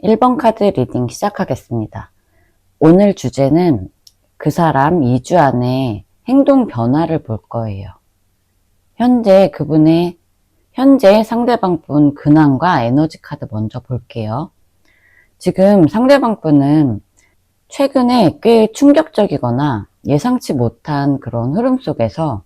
1번 카드 리딩 시작하겠습니다. 오늘 주제는 그 사람 2주 안에 행동 변화를 볼 거예요. 현재 상대방 분 근황과 에너지 카드 먼저 볼게요. 지금 상대방 분은 최근에 꽤 충격적이거나 예상치 못한 그런 흐름 속에서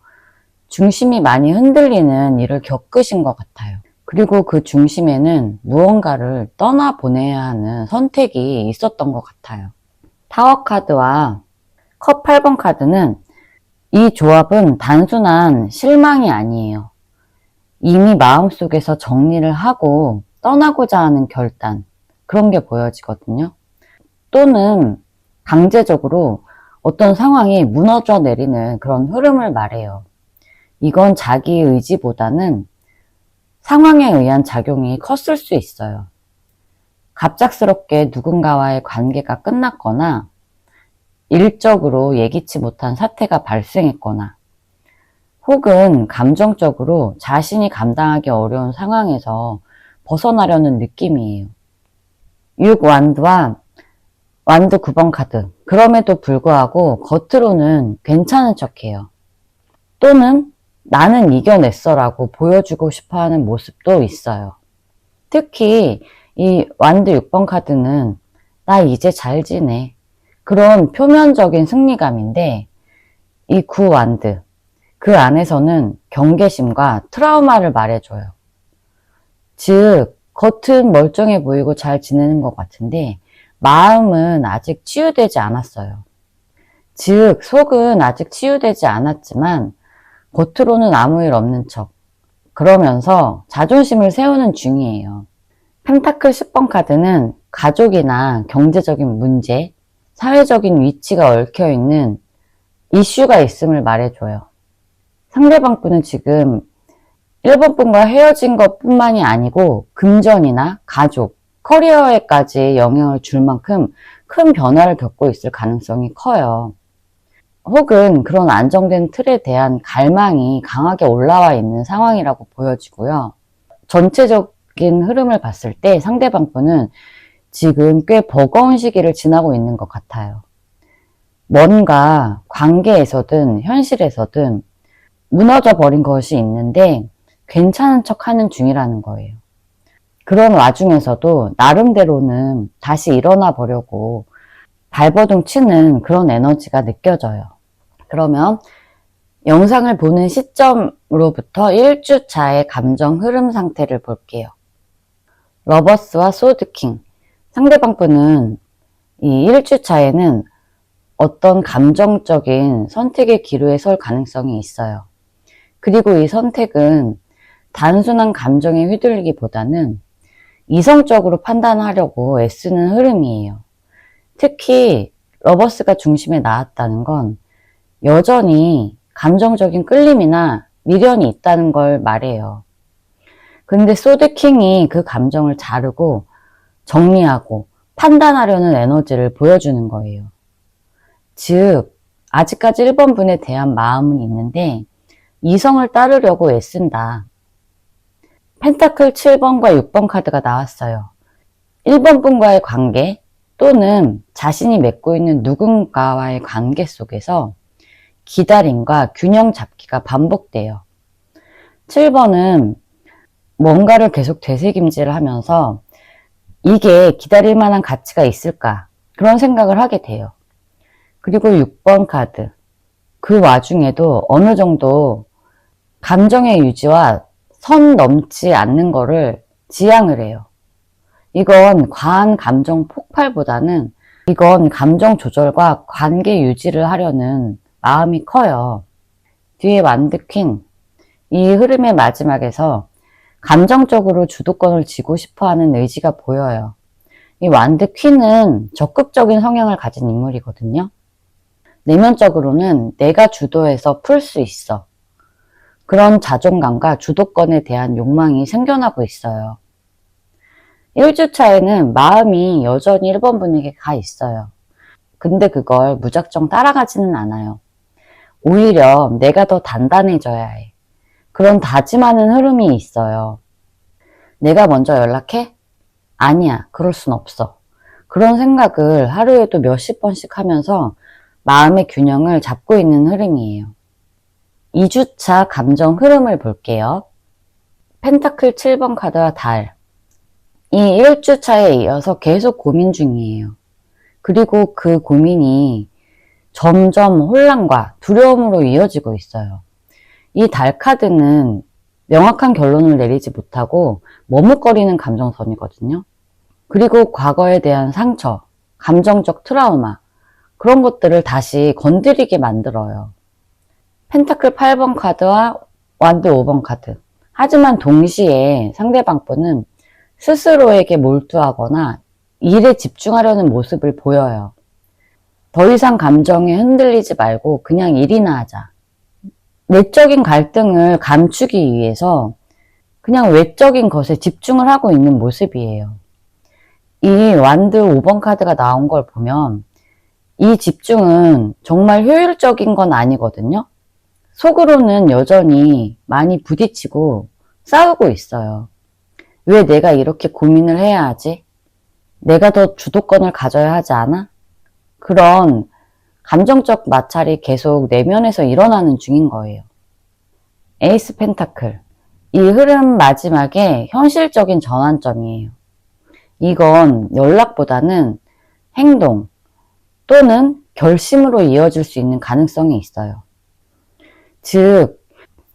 중심이 많이 흔들리는 일을 겪으신 것 같아요. 그리고 그 중심에는 무언가를 떠나보내야 하는 선택이 있었던 것 같아요. 타워 카드와 컵 8번 카드는 이 조합은 단순한 실망이 아니에요. 이미 마음속에서 정리를 하고 떠나고자 하는 결단, 그런 게 보여지거든요. 또는 강제적으로 어떤 상황이 무너져 내리는 그런 흐름을 말해요. 이건 자기 의지보다는 상황에 의한 작용이 컸을 수 있어요. 갑작스럽게 누군가와의 관계가 끝났거나 일적으로 예기치 못한 사태가 발생했거나 혹은 감정적으로 자신이 감당하기 어려운 상황에서 벗어나려는 느낌이에요. 6 완드와 완드 9번 카드. 그럼에도 불구하고 겉으로는 괜찮은 척해요. 또는 나는 이겨냈어라고 보여주고 싶어하는 모습도 있어요. 특히 이 완드 6번 카드는 나 이제 잘 지내, 그런 표면적인 승리감인데, 이 9 완드, 그 안에서는 경계심과 트라우마를 말해줘요. 즉 겉은 멀쩡해 보이고 잘 지내는 것 같은데 마음은 아직 치유되지 않았어요. 즉 속은 아직 치유되지 않았지만 겉으로는 아무 일 없는 척, 그러면서 자존심을 세우는 중이에요. 펜타클 10번 카드는 가족이나 경제적인 문제, 사회적인 위치가 얽혀있는 이슈가 있음을 말해줘요. 상대방 분은 지금 1번 분과 헤어진 것 뿐만이 아니고 금전이나 가족, 커리어에까지 영향을 줄 만큼 큰 변화를 겪고 있을 가능성이 커요. 혹은 그런 안정된 틀에 대한 갈망이 강하게 올라와 있는 상황이라고 보여지고요. 전체적인 흐름을 봤을 때 상대방 분은 지금 꽤 버거운 시기를 지나고 있는 것 같아요. 뭔가 관계에서든 현실에서든 무너져 버린 것이 있는데 괜찮은 척 하는 중이라는 거예요. 그런 와중에서도 나름대로는 다시 일어나 보려고 발버둥 치는 그런 에너지가 느껴져요. 그러면 영상을 보는 시점으로부터 1주 차의 감정 흐름 상태를 볼게요. 러버스와 소드킹. 상대방 분은 이 1주 차에는 어떤 감정적인 선택의 기로에 설 가능성이 있어요. 그리고 이 선택은 단순한 감정에 휘둘리기보다는 이성적으로 판단하려고 애쓰는 흐름이에요. 특히 러버스가 중심에 나왔다는 건 여전히 감정적인 끌림이나 미련이 있다는 걸 말해요. 근데 소드킹이 그 감정을 자르고 정리하고 판단하려는 에너지를 보여주는 거예요. 즉 아직까지 1번 분에 대한 마음은 있는데 이성을 따르려고 애쓴다. 펜타클 7번과 6번 카드가 나왔어요. 1번 분과의 관계 또는 자신이 맺고 있는 누군가와의 관계 속에서 기다림과 균형 잡기가 반복돼요. 7번은 뭔가를 계속 되새김질을 하면서 이게 기다릴 만한 가치가 있을까, 그런 생각을 하게 돼요. 그리고 6번 카드, 그 와중에도 어느 정도 감정의 유지와 선 넘지 않는 거를 지향을 해요. 이건 과한 감정 폭발보다는 이건 감정 조절과 관계 유지를 하려는 마음이 커요. 뒤에 완드 퀸, 이 흐름의 마지막에서 감정적으로 주도권을 쥐고 싶어하는 의지가 보여요. 이 완드 퀸은 적극적인 성향을 가진 인물이거든요. 내면적으로는 내가 주도해서 풀 수 있어, 그런 자존감과 주도권에 대한 욕망이 생겨나고 있어요. 1주 차에는 마음이 여전히 1번 분에게 가 있어요. 근데 그걸 무작정 따라가지는 않아요. 오히려 내가 더 단단해져야 해, 그런 다짐하는 흐름이 있어요. 내가 먼저 연락해? 아니야, 그럴 순 없어. 그런 생각을 하루에도 몇십 번씩 하면서 마음의 균형을 잡고 있는 흐름이에요. 2주차 감정 흐름을 볼게요. 펜타클 7번 카드와 달. 이 1주차에 이어서 계속 고민 중이에요. 그리고 그 고민이 점점 혼란과 두려움으로 이어지고 있어요. 이 달 카드는 명확한 결론을 내리지 못하고 머뭇거리는 감정선이거든요. 그리고 과거에 대한 상처, 감정적 트라우마, 그런 것들을 다시 건드리게 만들어요. 펜타클 8번 카드와 완드 5번 카드. 하지만 동시에 상대방 분은 스스로에게 몰두하거나 일에 집중하려는 모습을 보여요. 더 이상 감정에 흔들리지 말고 그냥 일이나 하자. 내적인 갈등을 감추기 위해서 그냥 외적인 것에 집중을 하고 있는 모습이에요. 이 완드 5번 카드가 나온 걸 보면 이 집중은 정말 효율적인 건 아니거든요. 속으로는 여전히 많이 부딪히고 싸우고 있어요. 왜 내가 이렇게 고민을 해야 하지? 내가 더 주도권을 가져야 하지 않아? 그런 감정적 마찰이 계속 내면에서 일어나는 중인 거예요. 에이스 펜타클. 이 흐름 마지막에 현실적인 전환점이에요. 이건 연락보다는 행동 또는 결심으로 이어질 수 있는 가능성이 있어요. 즉,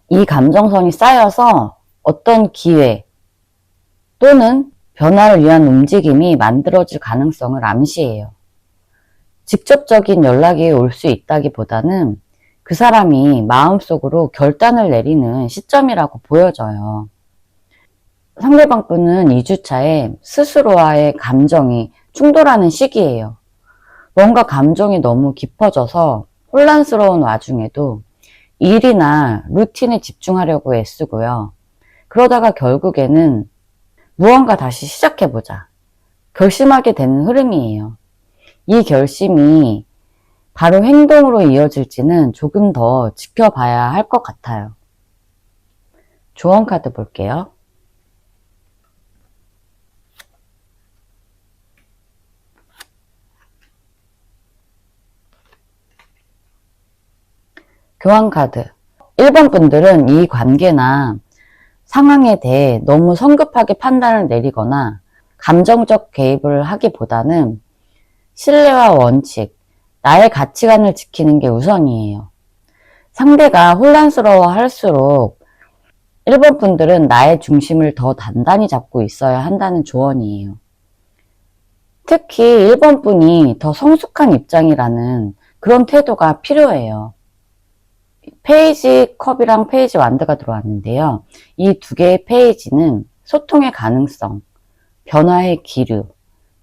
이 감정선이 쌓여서 어떤 기회 또는 변화를 위한 움직임이 만들어질 가능성을 암시해요. 직접적인 연락이 올 수 있다기보다는 그 사람이 마음속으로 결단을 내리는 시점이라고 보여져요. 상대방 분은 2주차에 스스로와의 감정이 충돌하는 시기예요. 뭔가 감정이 너무 깊어져서 혼란스러운 와중에도 일이나 루틴에 집중하려고 애쓰고요. 그러다가 결국에는 무언가 다시 시작해보자. 결심하게 되는 흐름이에요. 이 결심이 바로 행동으로 이어질지는 조금 더 지켜봐야 할 것 같아요. 조언 카드 볼게요. 교환 카드. 1번 분들은 이 관계나 상황에 대해 너무 성급하게 판단을 내리거나 감정적 개입을 하기보다는 신뢰와 원칙, 나의 가치관을 지키는 게 우선이에요. 상대가 혼란스러워 할수록 1번 분들은 나의 중심을 더 단단히 잡고 있어야 한다는 조언이에요. 특히 1번 분이 더 성숙한 입장이라는 그런 태도가 필요해요. 페이지 컵이랑 페이지 완드가 들어왔는데요. 이 두 개의 페이지는 소통의 가능성, 변화의 기류,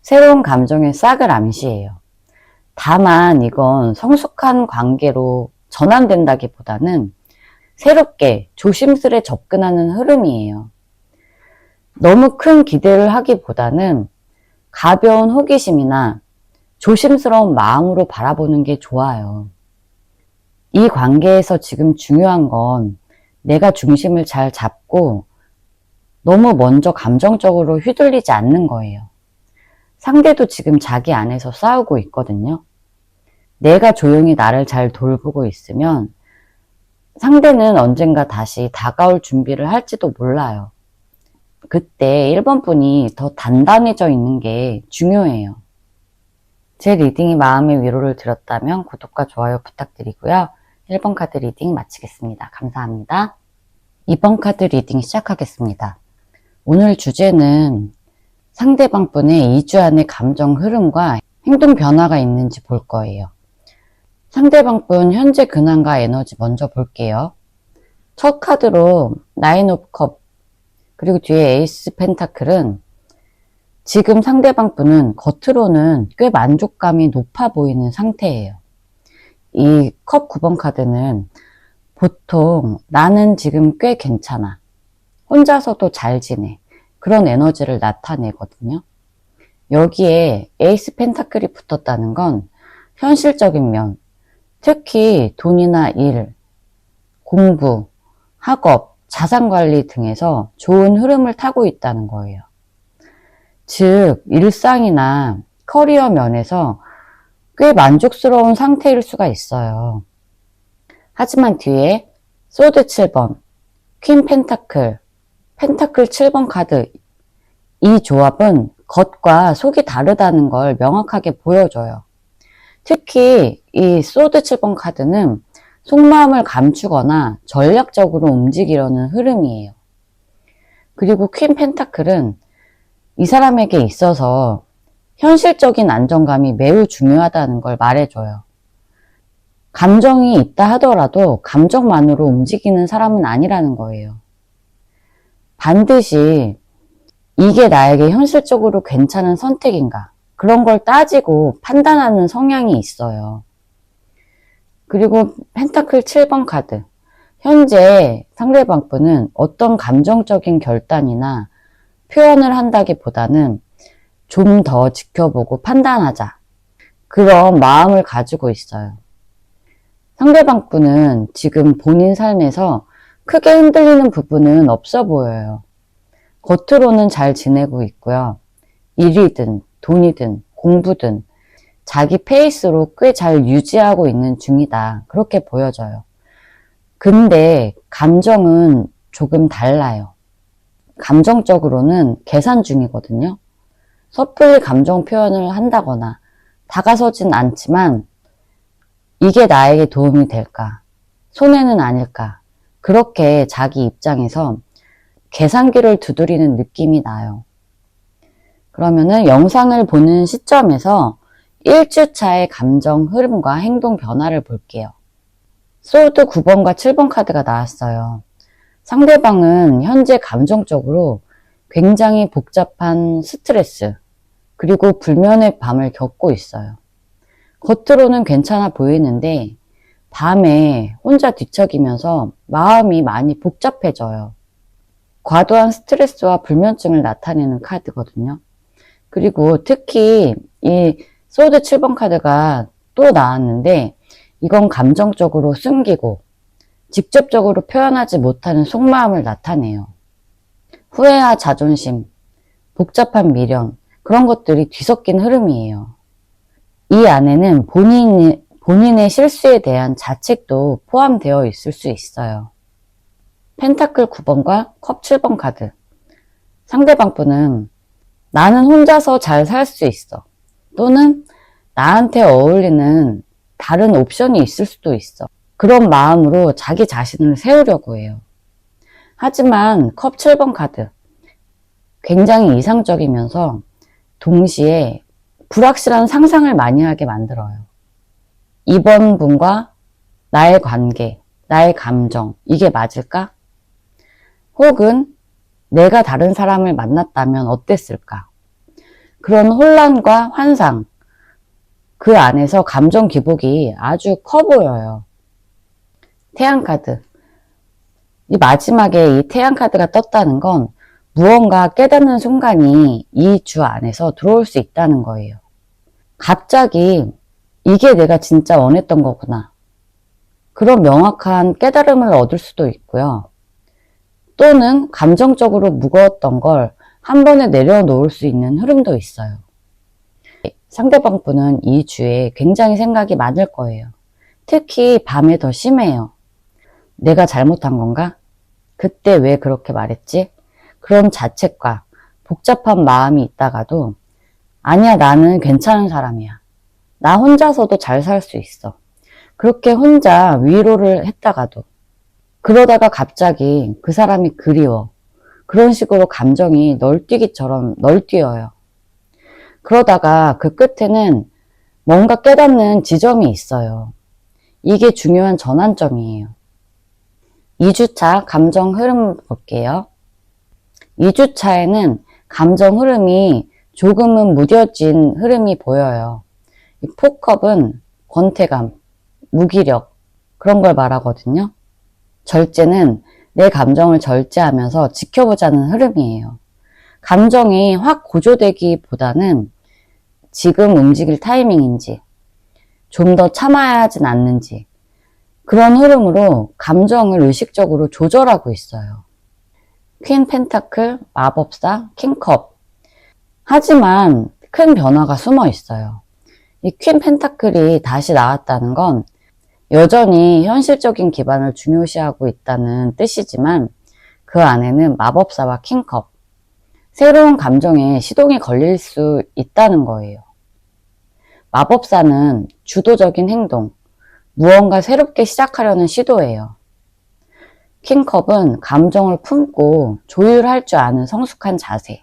새로운 감정의 싹을 암시해요. 다만 이건 성숙한 관계로 전환된다기보다는 새롭게 조심스레 접근하는 흐름이에요. 너무 큰 기대를 하기보다는 가벼운 호기심이나 조심스러운 마음으로 바라보는 게 좋아요. 이 관계에서 지금 중요한 건 내가 중심을 잘 잡고 너무 먼저 감정적으로 휘둘리지 않는 거예요. 상대도 지금 자기 안에서 싸우고 있거든요. 내가 조용히 나를 잘 돌보고 있으면 상대는 언젠가 다시 다가올 준비를 할지도 몰라요. 그때 1번 분이 더 단단해져 있는 게 중요해요. 제 리딩이 마음의 위로를 드렸다면 구독과 좋아요 부탁드리고요. 1번 카드 리딩 마치겠습니다. 감사합니다. 2번 카드 리딩 시작하겠습니다. 오늘 주제는 상대방 분의 2주 안의 감정 흐름과 행동 변화가 있는지 볼 거예요. 상대방 분 현재 근황과 에너지 먼저 볼게요. 첫 카드로 나인 오브 컵 그리고 뒤에 에이스 펜타클은 지금 상대방 분은 겉으로는 꽤 만족감이 높아 보이는 상태예요. 이 컵 9번 카드는 보통 나는 지금 꽤 괜찮아. 혼자서도 잘 지내. 그런 에너지를 나타내거든요. 여기에 에이스 펜타클이 붙었다는 건 현실적인 면, 특히 돈이나 일, 공부, 학업, 자산관리 등에서 좋은 흐름을 타고 있다는 거예요. 즉, 일상이나 커리어 면에서 꽤 만족스러운 상태일 수가 있어요. 하지만 뒤에 소드 7번, 퀸 펜타클, 펜타클 7번 카드, 이 조합은 겉과 속이 다르다는 걸 명확하게 보여줘요. 특히 이 소드 7번 카드는 속마음을 감추거나 전략적으로 움직이려는 흐름이에요. 그리고 퀸 펜타클은 이 사람에게 있어서 현실적인 안정감이 매우 중요하다는 걸 말해줘요. 감정이 있다 하더라도 감정만으로 움직이는 사람은 아니라는 거예요. 반드시 이게 나에게 현실적으로 괜찮은 선택인가, 그런 걸 따지고 판단하는 성향이 있어요. 그리고 펜타클 7번 카드, 현재 상대방 분은 어떤 감정적인 결단이나 표현을 한다기보다는 좀 더 지켜보고 판단하자, 그런 마음을 가지고 있어요. 상대방 분은 지금 본인 삶에서 크게 흔들리는 부분은 없어 보여요. 겉으로는 잘 지내고 있고요. 일이든 돈이든 공부든 자기 페이스로 꽤 잘 유지하고 있는 중이다, 그렇게 보여져요. 근데 감정은 조금 달라요. 감정적으로는 계산 중이거든요. 섣불리 감정 표현을 한다거나 다가서진 않지만 이게 나에게 도움이 될까? 손해는 아닐까? 그렇게 자기 입장에서 계산기를 두드리는 느낌이 나요. 그러면은 영상을 보는 시점에서 1주차의 감정 흐름과 행동 변화를 볼게요. 소드 9번과 7번 카드가 나왔어요. 상대방은 현재 감정적으로 굉장히 복잡한 스트레스, 그리고 불면의 밤을 겪고 있어요. 겉으로는 괜찮아 보이는데 밤에 혼자 뒤척이면서 마음이 많이 복잡해져요. 과도한 스트레스와 불면증을 나타내는 카드거든요. 그리고 특히 이 소드 7번 카드가 또 나왔는데 이건 감정적으로 숨기고 직접적으로 표현하지 못하는 속마음을 나타내요. 후회와 자존심, 복잡한 미련, 그런 것들이 뒤섞인 흐름이에요. 이 안에는 본인의 실수에 대한 자책도 포함되어 있을 수 있어요. 펜타클 9번과 컵 7번 카드. 상대방 분은 나는 혼자서 잘 살 수 있어, 또는 나한테 어울리는 다른 옵션이 있을 수도 있어, 그런 마음으로 자기 자신을 세우려고 해요. 하지만 컵 7번 카드, 굉장히 이상적이면서 동시에 불확실한 상상을 많이 하게 만들어요. 이번 분과 나의 관계, 나의 감정, 이게 맞을까? 혹은 내가 다른 사람을 만났다면 어땠을까? 그런 혼란과 환상, 그 안에서 감정 기복이 아주 커 보여요. 태양 카드. 이 마지막에 이 태양 카드가 떴다는 건 무언가 깨닫는 순간이 이 주 안에서 들어올 수 있다는 거예요. 갑자기 이게 내가 진짜 원했던 거구나, 그런 명확한 깨달음을 얻을 수도 있고요. 또는 감정적으로 무거웠던 걸 한 번에 내려놓을 수 있는 흐름도 있어요. 상대방 분은 이 주에 굉장히 생각이 많을 거예요. 특히 밤에 더 심해요. 내가 잘못한 건가? 그때 왜 그렇게 말했지? 그런 자책과 복잡한 마음이 있다가도 아니야, 나는 괜찮은 사람이야, 나 혼자서도 잘 살 수 있어, 그렇게 혼자 위로를 했다가도 그러다가 갑자기 그 사람이 그리워, 그런 식으로 감정이 널뛰기처럼 널뛰어요. 그러다가 그 끝에는 뭔가 깨닫는 지점이 있어요. 이게 중요한 전환점이에요. 2주차 감정 흐름 볼게요. 2주차에는 감정 흐름이 조금은 무뎌진 흐름이 보여요. 이 포컵은 권태감, 무기력, 그런 걸 말하거든요. 절제는 내 감정을 절제하면서 지켜보자는 흐름이에요. 감정이 확 고조되기보다는 지금 움직일 타이밍인지, 좀 더 참아야 하진 않는지, 그런 흐름으로 감정을 의식적으로 조절하고 있어요. 퀸 펜타클, 마법사, 킹컵. 하지만 큰 변화가 숨어 있어요. 이 퀸 펜타클이 다시 나왔다는 건 여전히 현실적인 기반을 중요시하고 있다는 뜻이지만 그 안에는 마법사와 킹컵, 새로운 감정에 시동이 걸릴 수 있다는 거예요. 마법사는 주도적인 행동, 무언가 새롭게 시작하려는 시도예요. 킹컵은 감정을 품고 조율할 줄 아는 성숙한 자세.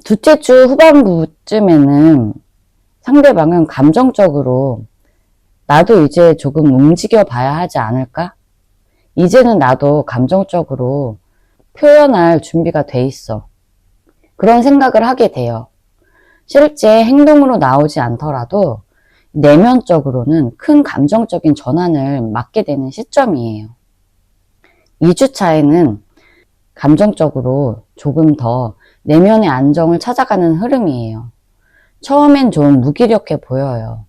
둘째 주 후반부쯤에는 상대방은 감정적으로 나도 이제 조금 움직여 봐야 하지 않을까? 이제는 나도 감정적으로 표현할 준비가 돼 있어. 그런 생각을 하게 돼요. 실제 행동으로 나오지 않더라도 내면적으로는 큰 감정적인 전환을 맞게 되는 시점이에요. 2주차에는 감정적으로 조금 더 내면의 안정을 찾아가는 흐름이에요. 처음엔 좀 무기력해 보여요.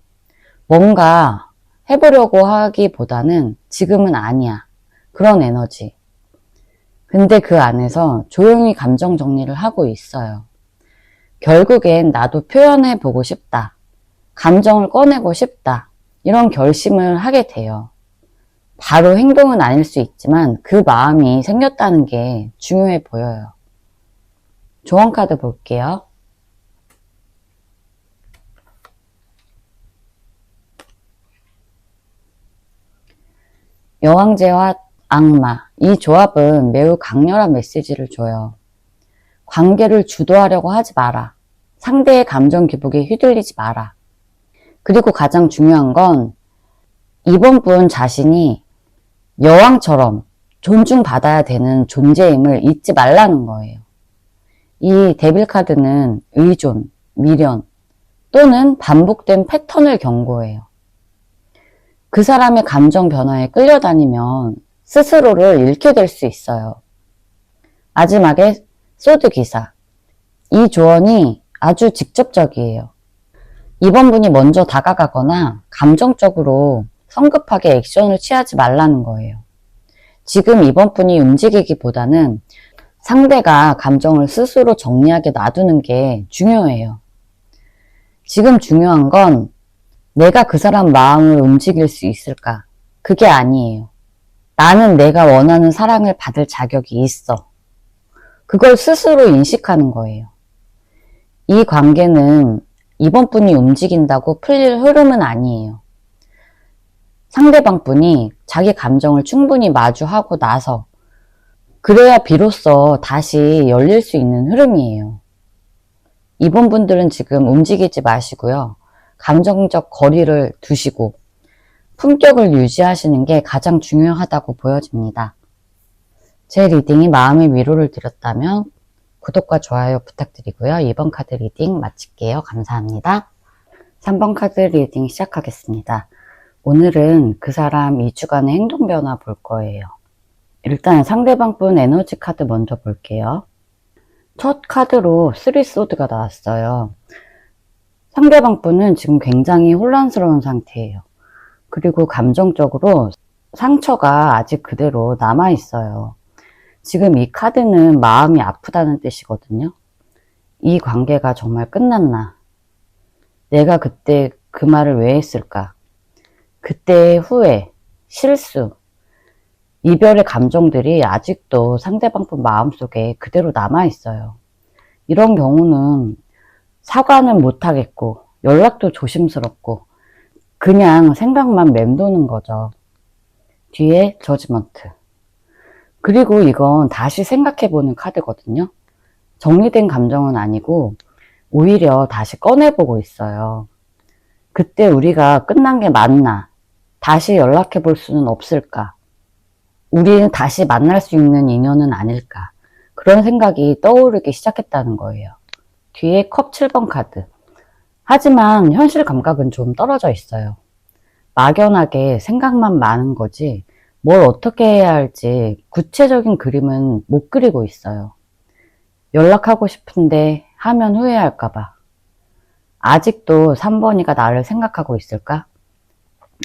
뭔가 해보려고 하기보다는 지금은 아니야. 그런 에너지. 근데 그 안에서 조용히 감정 정리를 하고 있어요. 결국엔 나도 표현해보고 싶다. 감정을 꺼내고 싶다. 이런 결심을 하게 돼요. 바로 행동은 아닐 수 있지만 그 마음이 생겼다는 게 중요해 보여요. 조언 카드 볼게요. 여왕제와 악마. 이 조합은 매우 강렬한 메시지를 줘요. 관계를 주도하려고 하지 마라. 상대의 감정 기복에 휘둘리지 마라. 그리고 가장 중요한 건 이번 분 자신이 여왕처럼 존중받아야 되는 존재임을 잊지 말라는 거예요. 이 데빌 카드는 의존, 미련 또는 반복된 패턴을 경고해요. 그 사람의 감정 변화에 끌려다니면 스스로를 잃게 될 수 있어요. 마지막에 소드 기사. 이 조언이 아주 직접적이에요. 이번 분이 먼저 다가가거나 감정적으로 성급하게 액션을 취하지 말라는 거예요. 지금 이번 분이 움직이기보다는 상대가 감정을 스스로 정리하게 놔두는 게 중요해요. 지금 중요한 건 내가 그 사람 마음을 움직일 수 있을까? 그게 아니에요. 나는 내가 원하는 사랑을 받을 자격이 있어. 그걸 스스로 인식하는 거예요. 이 관계는 이번 분이 움직인다고 풀릴 흐름은 아니에요. 상대방 분이 자기 감정을 충분히 마주하고 나서 그래야 비로소 다시 열릴 수 있는 흐름이에요. 이번 분들은 지금 움직이지 마시고요. 감정적 거리를 두시고 품격을 유지하시는 게 가장 중요하다고 보여집니다. 제 리딩이 마음의 위로를 드렸다면 구독과 좋아요 부탁드리고요. 2번 카드 리딩 마칠게요. 감사합니다. 3번 카드 리딩 시작하겠습니다. 오늘은 그 사람 2주간의 행동 변화 볼 거예요. 일단 상대방 분 에너지 카드 먼저 볼게요. 첫 카드로 3 소드가 나왔어요. 상대방 분은 지금 굉장히 혼란스러운 상태예요. 그리고 감정적으로 상처가 아직 그대로 남아있어요. 지금 이 카드는 마음이 아프다는 뜻이거든요. 이 관계가 정말 끝났나? 내가 그때 그 말을 왜 했을까? 그때의 후회, 실수, 이별의 감정들이 아직도 상대방 분 마음속에 그대로 남아있어요. 이런 경우는 사과는 못하겠고 연락도 조심스럽고 그냥 생각만 맴도는 거죠. 뒤에 저지먼트. 그리고 이건 다시 생각해보는 카드거든요. 정리된 감정은 아니고 오히려 다시 꺼내보고 있어요. 그때 우리가 끝난 게 맞나? 다시 연락해볼 수는 없을까? 우리는 다시 만날 수 있는 인연은 아닐까? 그런 생각이 떠오르기 시작했다는 거예요. 뒤에 컵 7번 카드. 하지만 현실 감각은 좀 떨어져 있어요. 막연하게 생각만 많은 거지 뭘 어떻게 해야 할지 구체적인 그림은 못 그리고 있어요. 연락하고 싶은데 하면 후회할까봐. 아직도 3번이가 나를 생각하고 있을까?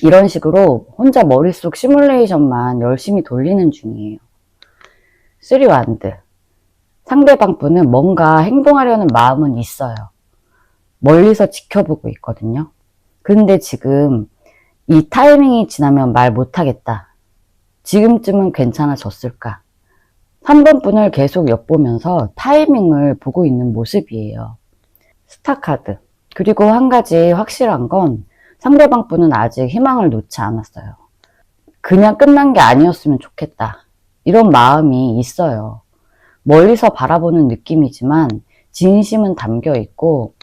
이런 식으로 혼자 머릿속 시뮬레이션만 열심히 돌리는 중이에요. 3 완드. 상대방 분은 뭔가 행동하려는 마음은 있어요. 멀리서 지켜보고 있거든요. 근데 지금 이 타이밍이 지나면 말 못하겠다. 지금쯤은 괜찮아졌을까? 3번 분을 계속 엿보면서 타이밍을 보고 있는 모습이에요. 스타카드. 그리고 한 가지 확실한 건 상대방 분은 아직 희망을 놓지 않았어요. 그냥 끝난 게 아니었으면 좋겠다. 이런 마음이 있어요. 멀리서 바라보는 느낌이지만 진심은 담겨 있고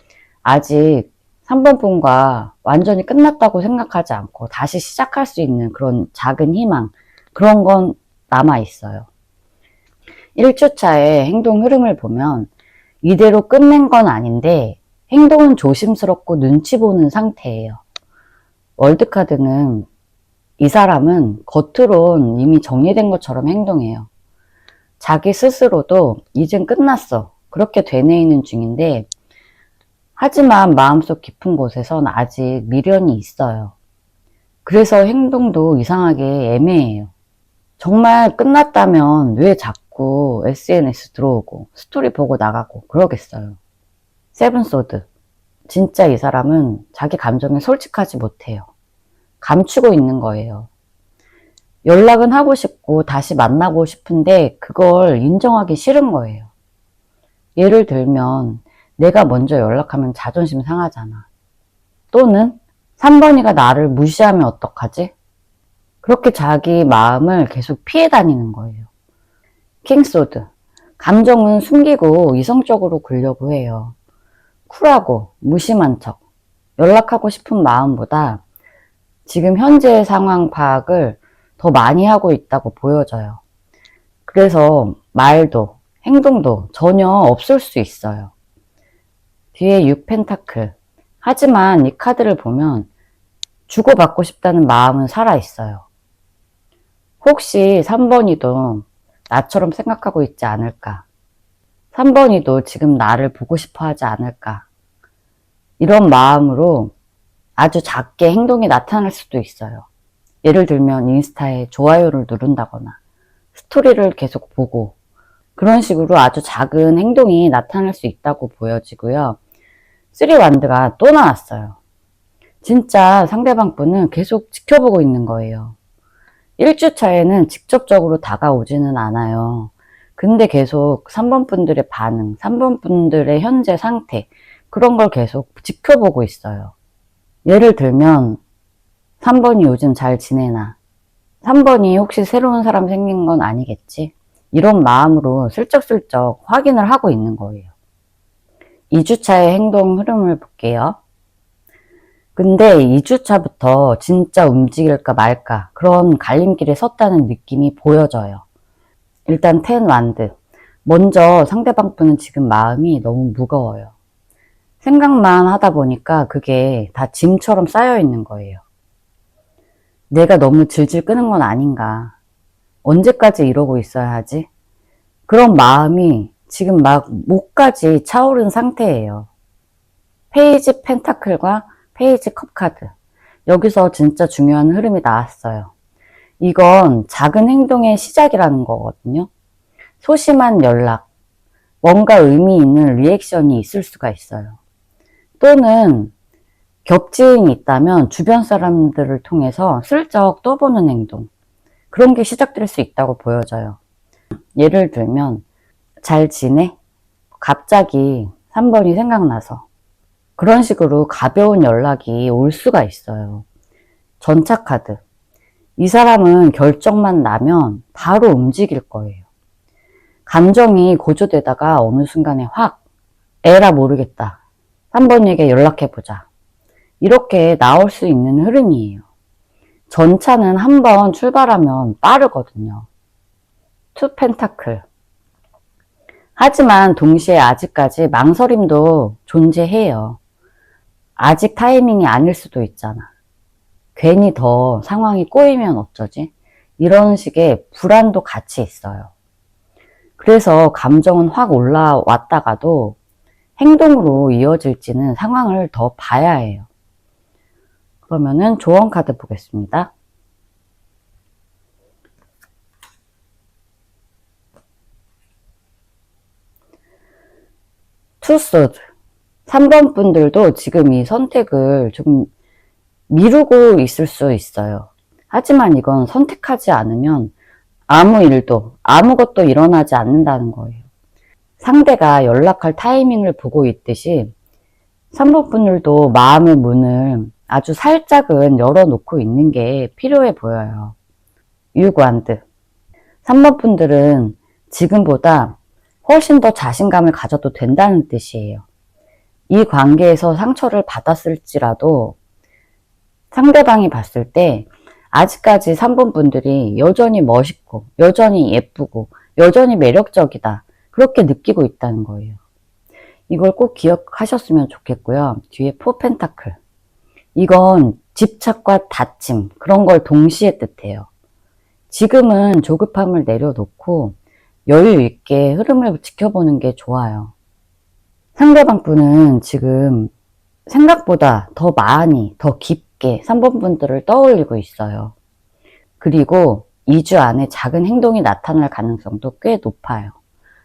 아직 3번 분과 완전히 끝났다고 생각하지 않고 다시 시작할 수 있는 그런 작은 희망, 그런 건 남아 있어요. 1주차의 행동 흐름을 보면 이대로 끝낸 건 아닌데 행동은 조심스럽고 눈치 보는 상태예요. 월드카드는 이 사람은 겉으론 이미 정리된 것처럼 행동해요. 자기 스스로도 이젠 끝났어. 그렇게 되뇌이는 중인데 하지만 마음속 깊은 곳에선 아직 미련이 있어요. 그래서 행동도 이상하게 애매해요. 정말 끝났다면 왜 자꾸 SNS 들어오고 스토리 보고 나가고 그러겠어요. 세븐소드. 진짜 이 사람은 자기 감정에 솔직하지 못해요. 감추고 있는 거예요. 연락은 하고 싶고 다시 만나고 싶은데 그걸 인정하기 싫은 거예요. 예를 들면 내가 먼저 연락하면 자존심 상하잖아. 또는 3번이가 나를 무시하면 어떡하지? 그렇게 자기 마음을 계속 피해 다니는 거예요. 킹소드. 감정은 숨기고 이성적으로 굴려고 해요. 쿨하고 무심한 척. 연락하고 싶은 마음보다 지금 현재의 상황 파악을 더 많이 하고 있다고 보여져요. 그래서 말도 행동도 전혀 없을 수 있어요. 뒤에 6펜타클. 하지만 이 카드를 보면 주고받고 싶다는 마음은 살아있어요. 혹시 3번이도 나처럼 생각하고 있지 않을까? 3번이도 지금 나를 보고 싶어 하지 않을까? 이런 마음으로 아주 작게 행동이 나타날 수도 있어요. 예를 들면 인스타에 좋아요를 누른다거나 스토리를 계속 보고 그런 식으로 아주 작은 행동이 나타날 수 있다고 보여지고요. 3완드가 또 나왔어요. 진짜 상대방 분은 계속 지켜보고 있는 거예요. 1주차에는 직접적으로 다가오지는 않아요. 근데 계속 3번 분들의 반응, 3번 분들의 현재 상태, 그런 걸 계속 지켜보고 있어요. 예를 들면 3번이 요즘 잘 지내나? 3번이 혹시 새로운 사람 생긴 건 아니겠지? 이런 마음으로 슬쩍슬쩍 확인을 하고 있는 거예요. 2주차의 행동 흐름을 볼게요. 근데 2주차부터 진짜 움직일까 말까 그런 갈림길에 섰다는 느낌이 보여져요. 일단 10완드. 먼저 상대방 분은 지금 마음이 너무 무거워요. 생각만 하다 보니까 그게 다 짐처럼 쌓여 있는 거예요. 내가 너무 질질 끄는 건 아닌가. 언제까지 이러고 있어야 하지? 그런 마음이 지금 막 목까지 차오른 상태예요. 페이지 펜타클과 페이지 컵 카드. 여기서 진짜 중요한 흐름이 나왔어요. 이건 작은 행동의 시작이라는 거거든요. 소심한 연락, 뭔가 의미 있는 리액션이 있을 수가 있어요. 또는 겹지인이 있다면 주변 사람들을 통해서 슬쩍 떠보는 행동, 그런 게 시작될 수 있다고 보여져요. 예를 들면 잘 지내? 갑자기 3번이 생각나서 그런 식으로 가벼운 연락이 올 수가 있어요. 전차 카드. 이 사람은 결정만 나면 바로 움직일 거예요. 감정이 고조되다가 어느 순간에 확 에라 모르겠다. 3번에게 연락해보자. 이렇게 나올 수 있는 흐름이에요. 전차는 한번 출발하면 빠르거든요. 투 펜타클. 하지만 동시에 아직까지 망설임도 존재해요. 아직 타이밍이 아닐 수도 있잖아. 괜히 더 상황이 꼬이면 어쩌지? 이런 식의 불안도 같이 있어요. 그래서 감정은 확 올라왔다가도 행동으로 이어질지는 상황을 더 봐야 해요. 그러면은 조언 카드 보겠습니다. 투소드. 3번 분들도 지금 이 선택을 좀 미루고 있을 수 있어요. 하지만 이건 선택하지 않으면 아무 일도, 아무것도 일어나지 않는다는 거예요. 상대가 연락할 타이밍을 보고 있듯이 3번 분들도 마음의 문을 아주 살짝은 열어놓고 있는 게 필요해 보여요. 유관드. 3번 분들은 지금보다 훨씬 더 자신감을 가져도 된다는 뜻이에요. 이 관계에서 상처를 받았을지라도 상대방이 봤을 때 아직까지 3번 분들이 여전히 멋있고 여전히 예쁘고 여전히 매력적이다. 그렇게 느끼고 있다는 거예요. 이걸 꼭 기억하셨으면 좋겠고요. 뒤에 4 펜타클. 이건 집착과 다짐, 그런 걸 동시에 뜻해요. 지금은 조급함을 내려놓고 여유 있게 흐름을 지켜보는 게 좋아요. 상대방 분은 지금 생각보다 더 많이, 더 깊게 3번 분들을 떠올리고 있어요. 그리고 2주 안에 작은 행동이 나타날 가능성도 꽤 높아요.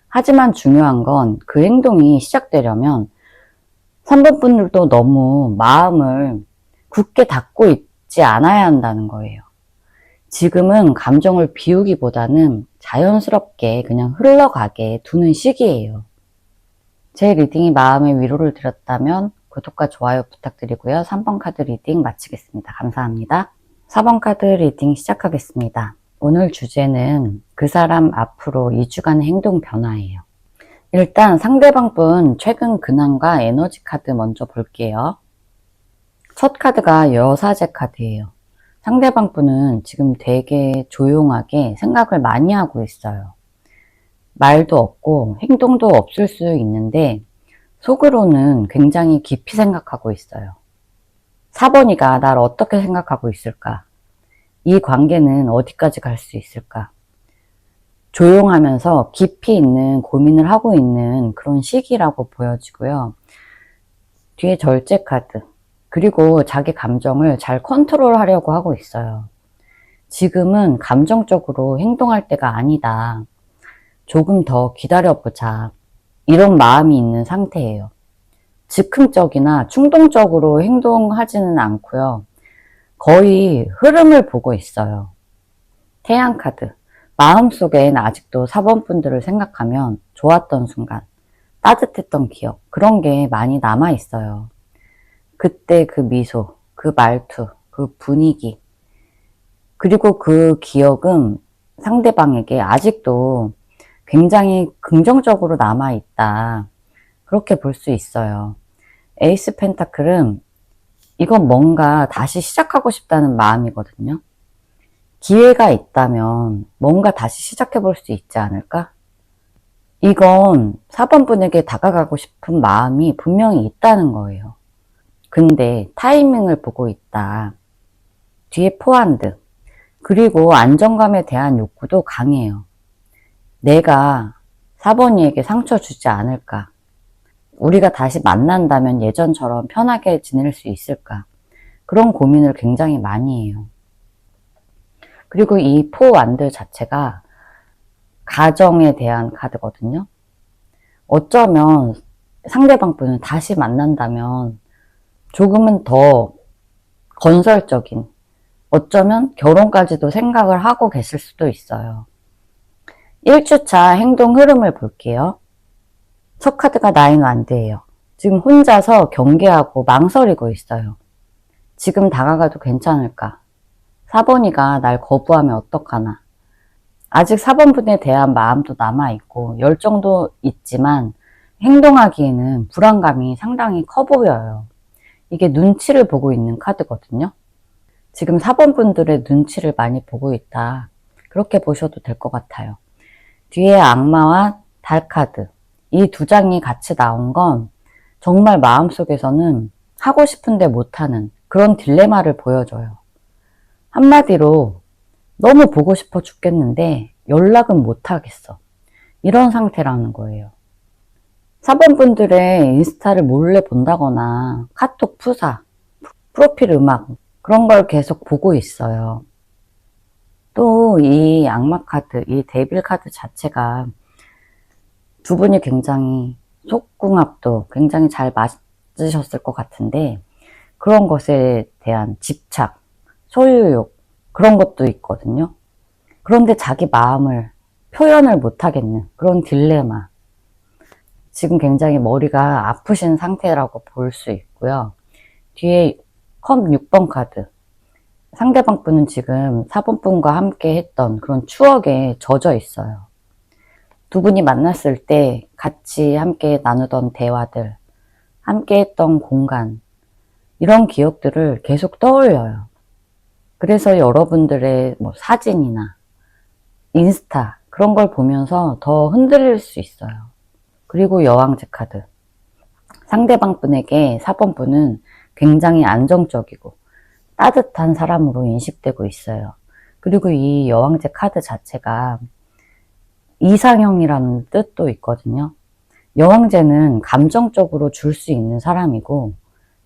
하지만 중요한 건 그 행동이 시작되려면 3번 분들도 너무 마음을 굳게 닫고 있지 않아야 한다는 거예요. 지금은 감정을 비우기보다는 자연스럽게 그냥 흘러가게 두는 시기예요. 제 리딩이 마음의 위로를 드렸다면 구독과 좋아요 부탁드리고요. 3번 카드 리딩 마치겠습니다. 감사합니다. 4번 카드 리딩 시작하겠습니다. 오늘 주제는 그 사람 앞으로 2주간의 행동 변화예요. 일단 상대방 분 최근 근황과 에너지 카드 먼저 볼게요. 첫 카드가 여사제 카드예요. 상대방 분은 지금 되게 조용하게 생각을 많이 하고 있어요. 말도 없고 행동도 없을 수 있는데 속으로는 굉장히 깊이 생각하고 있어요. 4번이가 날 어떻게 생각하고 있을까? 이 관계는 어디까지 갈 수 있을까? 조용하면서 깊이 있는 고민을 하고 있는 그런 시기라고 보여지고요. 뒤에 절제 카드. 그리고 자기 감정을 잘 컨트롤하려고 하고 있어요. 지금은 감정적으로 행동할 때가 아니다. 조금 더 기다려보자. 이런 마음이 있는 상태예요. 즉흥적이나 충동적으로 행동하지는 않고요. 거의 흐름을 보고 있어요. 태양 카드. 마음속엔 아직도 4번 분들을 생각하면 좋았던 순간, 따뜻했던 기억, 그런 게 많이 남아있어요. 그때 그 미소, 그 말투, 그 분위기, 그리고 그 기억은 상대방에게 아직도 굉장히 긍정적으로 남아있다. 그렇게 볼 수 있어요. 에이스 펜타클은 이건 뭔가 다시 시작하고 싶다는 마음이거든요. 기회가 있다면 뭔가 다시 시작해 볼 수 있지 않을까? 이건 4번 분에게 다가가고 싶은 마음이 분명히 있다는 거예요. 근데 타이밍을 보고 있다. 뒤에 포핸드. 그리고 안정감에 대한 욕구도 강해요. 내가 4번이에게 상처 주지 않을까? 우리가 다시 만난다면 예전처럼 편하게 지낼 수 있을까? 그런 고민을 굉장히 많이 해요. 그리고 이 포완드 자체가 가정에 대한 카드거든요. 어쩌면 상대방 분을 다시 만난다면 조금은 더 건설적인, 어쩌면 결혼까지도 생각을 하고 계실 수도 있어요. 1주차 행동 흐름을 볼게요. 첫 카드가 나인 완드예요. 지금 혼자서 경계하고 망설이고 있어요. 지금 다가가도 괜찮을까? 4번이가 날 거부하면 어떡하나? 아직 4번 분에 대한 마음도 남아있고 열정도 있지만 행동하기에는 불안감이 상당히 커 보여요. 이게 눈치를 보고 있는 카드거든요. 지금 4번 분들의 눈치를 많이 보고 있다. 그렇게 보셔도 될 것 같아요. 뒤에 악마와 달 카드. 이 두 장이 같이 나온 건 정말 마음속에서는 하고 싶은데 못하는 그런 딜레마를 보여줘요. 한마디로 너무 보고 싶어 죽겠는데 연락은 못하겠어. 이런 상태라는 거예요. 4번 분들의 인스타를 몰래 본다거나 카톡 푸사, 프로필 음악 그런 걸 계속 보고 있어요. 또 이 악마 카드, 이 데빌 카드 자체가 두 분이 굉장히 속궁합도 굉장히 잘 맞으셨을 것 같은데 그런 것에 대한 집착, 소유욕 그런 것도 있거든요. 그런데 자기 마음을 표현을 못하겠는 그런 딜레마. 지금 굉장히 머리가 아프신 상태라고 볼 수 있고요. 뒤에 컵 6번 카드. 상대방 분은 지금 4번 분과 함께 했던 그런 추억에 젖어 있어요. 두 분이 만났을 때 같이 함께 나누던 대화들, 함께 했던 공간, 이런 기억들을 계속 떠올려요. 그래서 여러분들의 뭐 사진이나 인스타 그런 걸 보면서 더 흔들릴 수 있어요. 그리고 여왕제 카드. 상대방 분에게 4번 분은 굉장히 안정적이고 따뜻한 사람으로 인식되고 있어요. 그리고 이 여왕제 카드 자체가 이상형이라는 뜻도 있거든요. 여왕제는 감정적으로 줄 수 있는 사람이고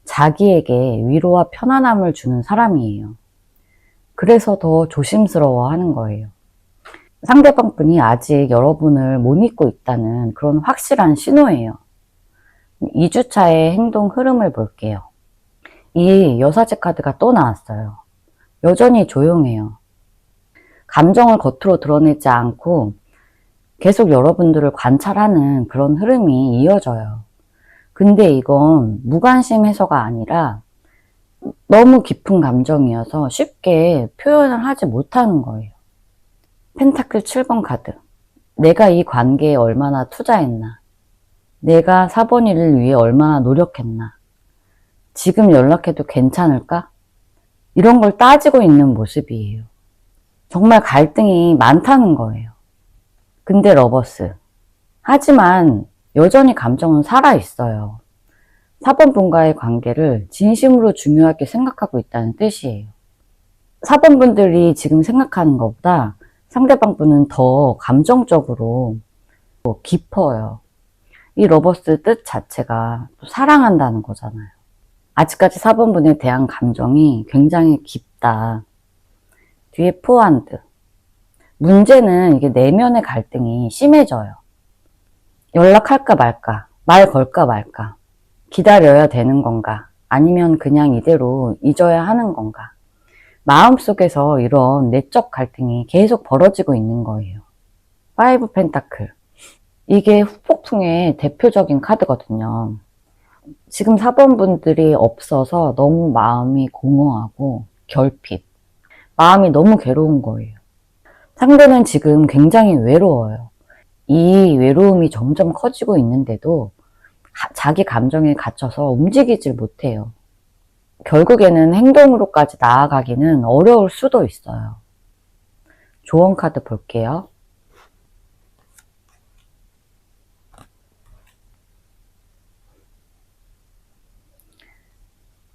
자기에게 위로와 편안함을 주는 사람이에요. 그래서 더 조심스러워 하는 거예요. 상대방 분이 아직 여러분을 못 잊고 있다는 그런 확실한 신호예요. 2주차의 행동 흐름을 볼게요. 이 여사제 카드가 또 나왔어요. 여전히 조용해요. 감정을 겉으로 드러내지 않고 계속 여러분들을 관찰하는 그런 흐름이 이어져요. 근데 이건 무관심 해서가 아니라 너무 깊은 감정이어서 쉽게 표현을 하지 못하는 거예요. 펜타클 7번 카드. 내가 이 관계에 얼마나 투자했나. 내가 4번 1을 위해 얼마나 노력했나. 지금 연락해도 괜찮을까? 이런 걸 따지고 있는 모습이에요. 정말 갈등이 많다는 거예요. 근데 러버스. 하지만 여전히 감정은 살아있어요. 4번 분과의 관계를 진심으로 중요하게 생각하고 있다는 뜻이에요. 4번 분들이 지금 생각하는 것보다 상대방 분은 더 감정적으로 깊어요. 이 러버스 뜻 자체가 사랑한다는 거잖아요. 아직까지 4번 분에 대한 감정이 굉장히 깊다. 뒤에 포핸드. 문제는 이게 내면의 갈등이 심해져요. 연락할까 말까, 말 걸까 말까, 기다려야 되는 건가, 아니면 그냥 이대로 잊어야 하는 건가. 마음속에서 이런 내적 갈등이 계속 벌어지고 있는 거예요. 5 펜타클. 이게 후폭풍의 대표적인 카드거든요. 지금 4번 분들이 없어서 너무 마음이 공허하고 결핍. 마음이 너무 괴로운 거예요. 상대는 지금 굉장히 외로워요. 이 외로움이 점점 커지고 있는데도 자기 감정에 갇혀서 움직이질 못해요. 결국에는 행동으로까지 나아가기는 어려울 수도 있어요. 조언 카드 볼게요.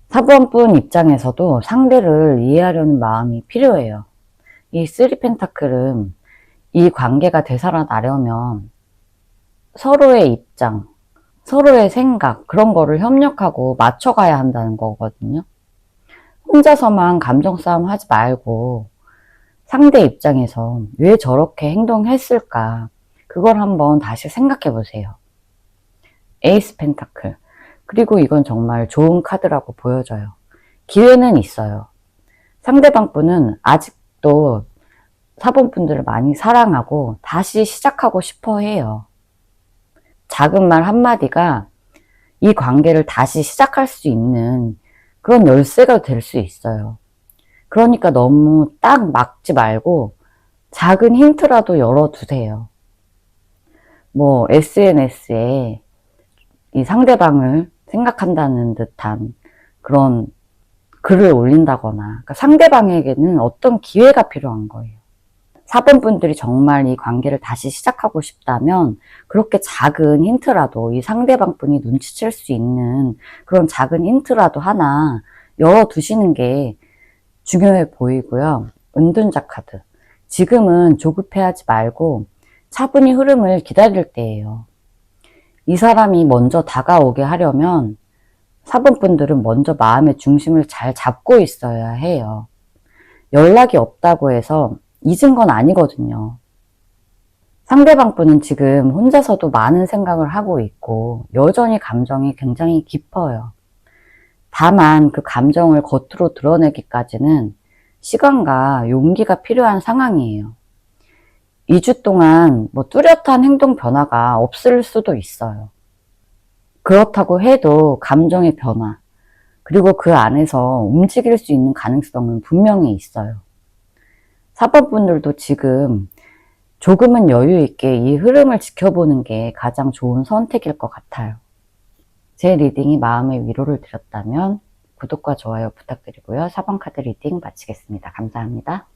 사번분 입장에서도 상대를 이해하려는 마음이 필요해요. 이 3 펜타클은 이 관계가 되살아나려면 서로의 입장, 서로의 생각 그런 거를 협력하고 맞춰가야 한다는 거거든요. 혼자서만 감정 싸움 하지 말고 상대 입장에서 왜 저렇게 행동했을까 그걸 한번 다시 생각해 보세요. 에이스 펜타클. 그리고 이건 정말 좋은 카드라고 보여져요. 기회는 있어요. 상대방 분은 아직도 4번 분들을 많이 사랑하고 다시 시작하고 싶어 해요. 작은 말 한마디가 이 관계를 다시 시작할 수 있는 그런 열쇠가 될 수 있어요. 그러니까 너무 딱 막지 말고 작은 힌트라도 열어두세요. 뭐 SNS에 이 상대방을 생각한다는 듯한 그런 글을 올린다거나 그러니까 상대방에게는 어떤 기회가 필요한 거예요. 4번 분들이 정말 이 관계를 다시 시작하고 싶다면 그렇게 작은 힌트라도 이 상대방 분이 눈치챌 수 있는 그런 작은 힌트라도 하나 열어두시는 게 중요해 보이고요. 은둔자 카드. 지금은 조급해하지 말고 차분히 흐름을 기다릴 때예요. 이 사람이 먼저 다가오게 하려면 4번 분들은 먼저 마음의 중심을 잘 잡고 있어야 해요. 연락이 없다고 해서 잊은 건 아니거든요. 상대방 분은 지금 혼자서도 많은 생각을 하고 있고 여전히 감정이 굉장히 깊어요. 다만 그 감정을 겉으로 드러내기까지는 시간과 용기가 필요한 상황이에요. 2주 동안 뭐 뚜렷한 행동 변화가 없을 수도 있어요. 그렇다고 해도 감정의 변화, 그리고 그 안에서 움직일 수 있는 가능성은 분명히 있어요. 4번 분들도 지금 조금은 여유 있게 이 흐름을 지켜보는 게 가장 좋은 선택일 것 같아요. 제 리딩이 마음의 위로를 드렸다면 구독과 좋아요 부탁드리고요. 4번 카드 리딩 마치겠습니다. 감사합니다.